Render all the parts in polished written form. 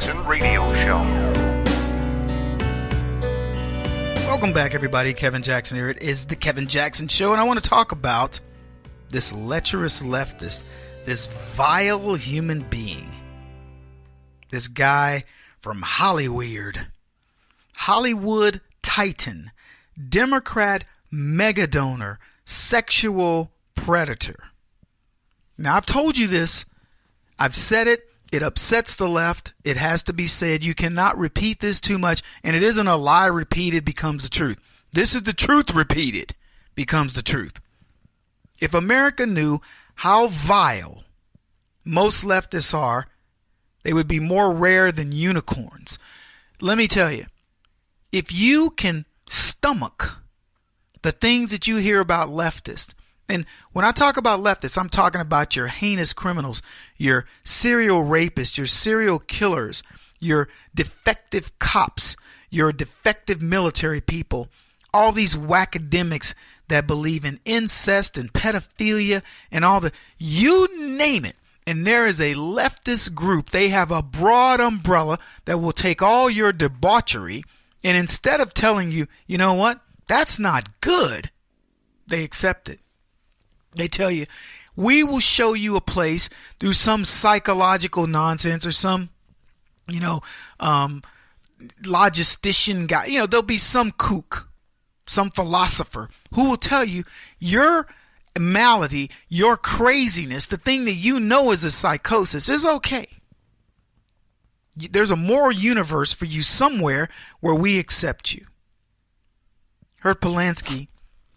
Jackson Radio Show. Welcome back, everybody. Kevin Jackson here. It is the Kevin Jackson Show, and I want to talk about this lecherous leftist, this vile human being, this guy from Hollywood titan, Democrat mega donor, sexual predator. Now, I've told you this. I've said it. It upsets the left. It has to be said. You cannot repeat this too much. And it isn't a lie repeated becomes the truth. This is the truth repeated becomes the truth. If America knew how vile most leftists are, they would be more rare than unicorns. Let me tell you, if you can stomach the things that you hear about leftists, and when I talk about leftists, I'm talking about your heinous criminals, your serial rapists, your serial killers, your defective cops, your defective military people, all these whackademics that believe in incest and pedophilia and all the, you name it. And there is a leftist group. They have a broad umbrella that will take all your debauchery, and instead of telling you, you know what, that's not good, they accept it. They tell you, we will show you a place through some psychological nonsense or some, logistician guy. There'll be some kook, some philosopher who will tell you your malady, your craziness, the thing that you know is a psychosis is okay. There's a moral universe for you somewhere where we accept you. Heard Polanski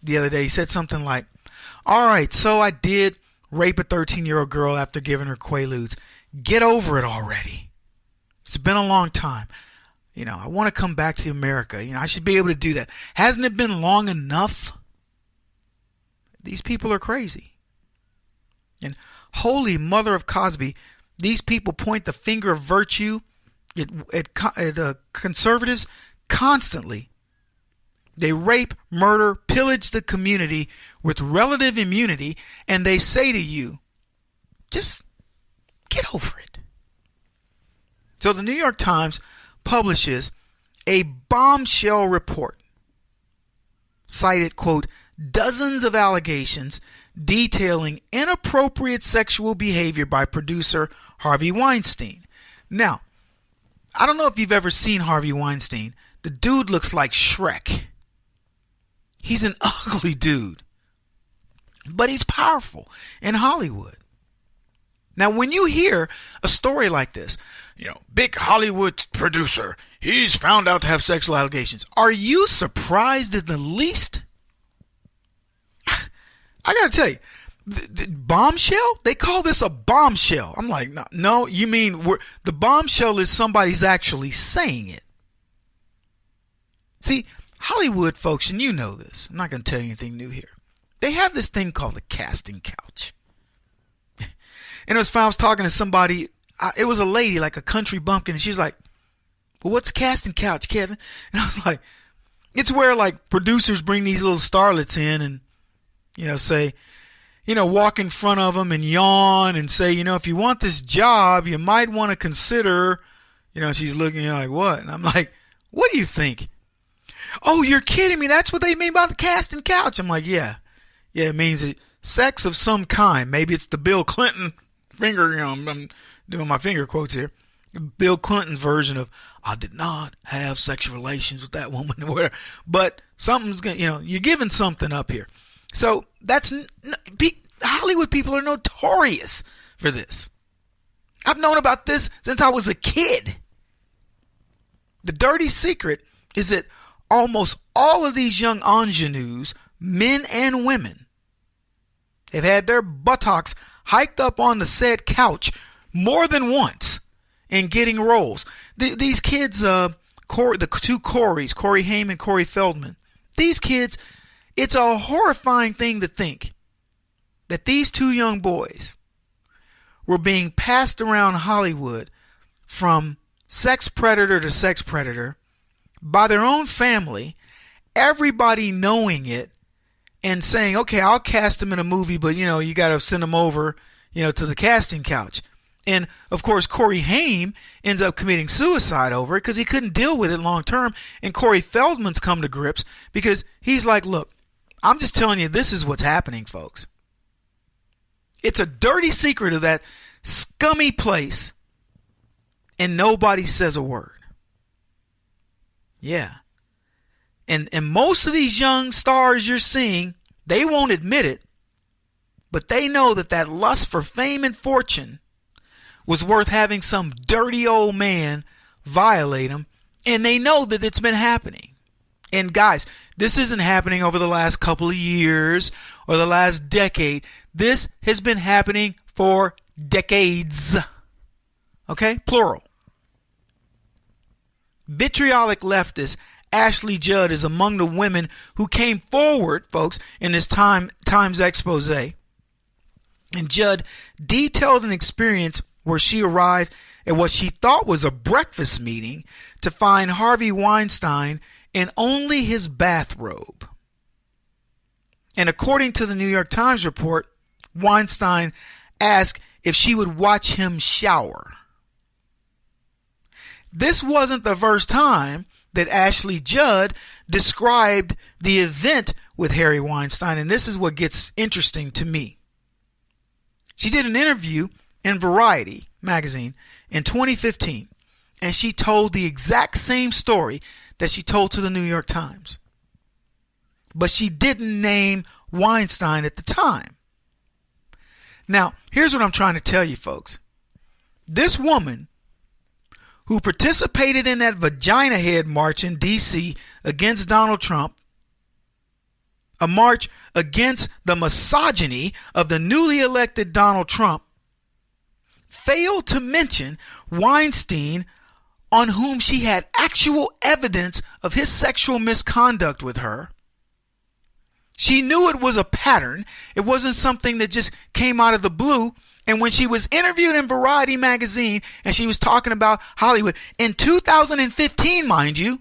the other day. He said something like, all right, so I did rape a 13-year-old girl after giving her Quaaludes. Get over it already. It's been a long time. I want to come back to America. I should be able to do that. Hasn't it been long enough? These people are crazy. And holy mother of Cosby, these people point the finger of virtue at conservatives constantly. They rape, murder, pillage the community with relative immunity, and they say to you, just get over it. So the New York Times publishes a bombshell report, cited, quote, dozens of allegations detailing inappropriate sexual behavior by producer Harvey Weinstein. Now, I don't know if you've ever seen Harvey Weinstein. The dude looks like Shrek. He's an ugly dude, but he's powerful in Hollywood. Now, when you hear a story like this, big Hollywood producer, he's found out to have sexual allegations. Are you surprised in the least? I got to tell you, the bombshell? They call this a bombshell. I'm like, no, you mean the bombshell is somebody's actually saying it. See, Hollywood folks, and you know this, I'm not going to tell you anything new here. They have this thing called the casting couch. And as I was talking to somebody, it was a lady, like a country bumpkin, and she's like, well, what's casting couch, Kevin? And I was like, it's where like producers bring these little starlets in and, say, walk in front of them and yawn and say, if you want this job, you might want to consider, she's looking like, what? And I'm like, what do you think? Oh, you're kidding me. That's what they mean by the casting couch. I'm like, yeah, it means sex of some kind. Maybe it's the Bill Clinton finger, I'm doing my finger quotes here. Bill Clinton's version of, I did not have sexual relations with that woman or whatever. But something's going to, you're giving something up here. So Hollywood people are notorious for this. I've known about this since I was a kid. The dirty secret is that almost all of these young ingenues, men and women, have had their buttocks hiked up on the said couch more than once in getting roles. These kids, the two Corys, Corey Haim and Corey Feldman, these kids, it's a horrifying thing to think that these two young boys were being passed around Hollywood from sex predator to sex predator by their own family, everybody knowing it and saying, okay, I'll cast them in a movie, but you got to send them over, to the casting couch. And of course, Corey Haim ends up committing suicide over it because he couldn't deal with it long term. And Corey Feldman's come to grips because he's like, look, I'm just telling you, this is what's happening, folks. It's a dirty secret of that scummy place, and nobody says a word. Yeah. And most of these young stars you're seeing, they won't admit it, but they know that lust for fame and fortune was worth having some dirty old man violate them, and they know that it's been happening. And guys, this isn't happening over the last couple of years or the last decade. This has been happening for decades. Okay? Plural. Vitriolic leftist Ashley Judd is among the women who came forward, folks, in this Times expose. And Judd detailed an experience where she arrived at what she thought was a breakfast meeting to find Harvey Weinstein in only his bathrobe. And according to the New York Times report, Weinstein asked if she would watch him shower. This wasn't the first time that Ashley Judd described the event with Harvey Weinstein, and this is what gets interesting to me. She did an interview in Variety magazine in 2015, and she told the exact same story that she told to the New York Times. But she didn't name Weinstein at the time. Now, here's what I'm trying to tell you, folks. This woman who participated in that vagina head march in D.C. against Donald Trump, a march against the misogyny of the newly elected Donald Trump, failed to mention Weinstein, on whom she had actual evidence of his sexual misconduct with her. She knew it was a pattern. It wasn't something that just came out of the blue. And when she was interviewed in Variety magazine and she was talking about Hollywood in 2015, mind you,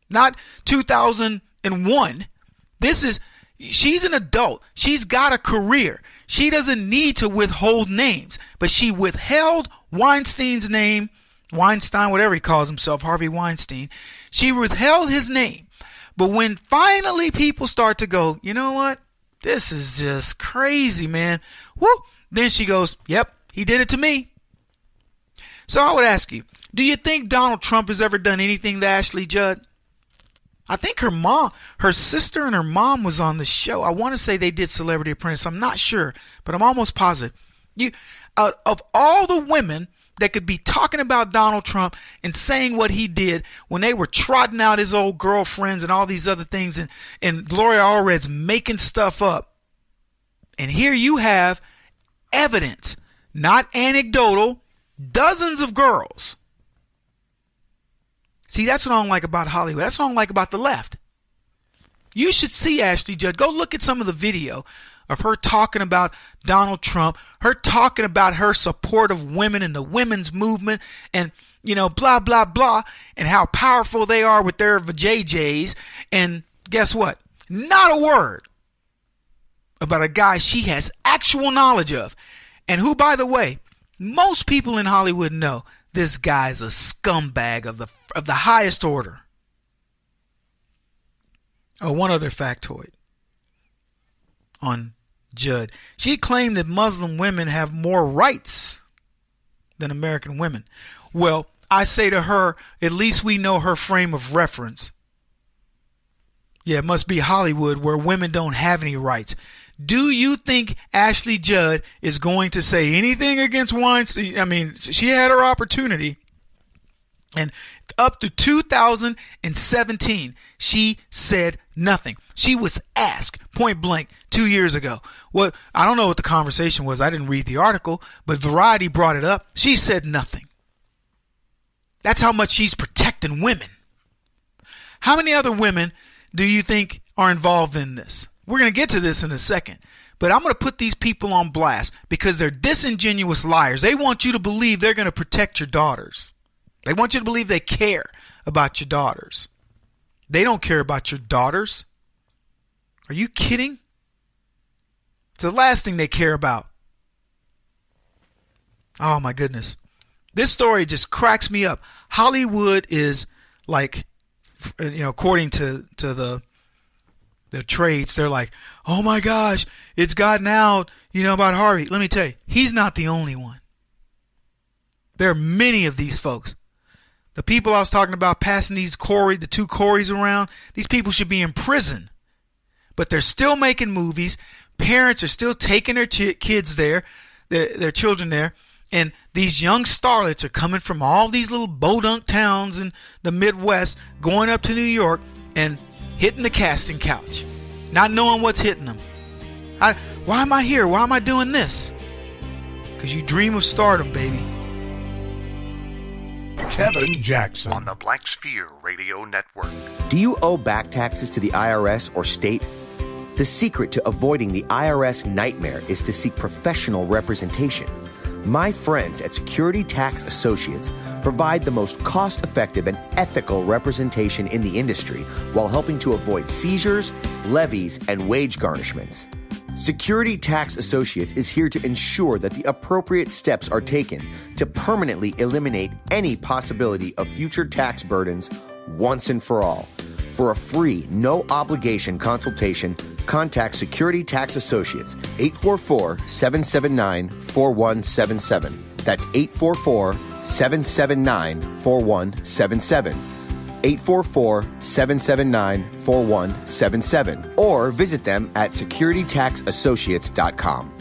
not 2001, she's an adult. She's got a career. She doesn't need to withhold names, but she withheld Weinstein's name, Weinstein, whatever he calls himself, Harvey Weinstein. She withheld his name. But when finally people start to go, you know what? This is just crazy, man. Woo! Then she goes, yep, he did it to me. So I would ask you, do you think Donald Trump has ever done anything to Ashley Judd? I think her sister and her mom was on the show. I want to say they did Celebrity Apprentice. I'm not sure, but I'm almost positive. Of all the women that could be talking about Donald Trump and saying what he did when they were trotting out his old girlfriends and all these other things, and Gloria Allred's making stuff up. And here you have evidence, not anecdotal, dozens of girls. See, that's what I don't like about Hollywood. That's what I don't like about the left. You should see Ashley Judd. Go look at some of the video of her talking about Donald Trump, her talking about her support of women and the women's movement, and, blah, blah, blah, and how powerful they are with their vajayjays. And guess what? Not a word about a guy she has actual knowledge of. And who, by the way, most people in Hollywood know this guy's a scumbag of the highest order. Oh, one other factoid on Judd. She claimed that Muslim women have more rights than American women. Well, I say to her, at least we know her frame of reference. Yeah, it must be Hollywood where women don't have any rights. Do you think Ashley Judd is going to say anything against Weinstein? I mean, she had her opportunity. And up to 2017, she said nothing. She was asked point blank 2 years ago. I don't know what the conversation was. I didn't read the article, but Variety brought it up. She said nothing. That's how much she's protecting women. How many other women do you think are involved in this? We're going to get to this in a second. But I'm going to put these people on blast because they're disingenuous liars. They want you to believe they're going to protect your daughters. They want you to believe they care about your daughters. They don't care about your daughters. Are you kidding? It's the last thing they care about. Oh my goodness. This story just cracks me up. Hollywood is like, according to the trades, they're like, oh my gosh, it's gotten out, about Harvey. Let me tell you, he's not the only one. There are many of these folks. The people I was talking about passing the two Coreys around, these people should be in prison. But they're still making movies. Parents are still taking their kids there, their children there. And these young starlets are coming from all these little bodunk towns in the Midwest, going up to New York and hitting the casting couch, not knowing what's hitting them. Why am I here? Why am I doing this? Because you dream of stardom, baby. Kevin Jackson on the Black Sphere Radio Network. Do you owe back taxes to the IRS or state? The secret to avoiding the IRS nightmare is to seek professional representation. My friends at Security Tax Associates provide the most cost-effective and ethical representation in the industry while helping to avoid seizures, levies, and wage garnishments. Security Tax Associates is here to ensure that the appropriate steps are taken to permanently eliminate any possibility of future tax burdens once and for all. For a free, no-obligation consultation, contact Security Tax Associates, 844-779-4177. That's 844-779-4177. 844-779-4177. Or visit them at securitytaxassociates.com.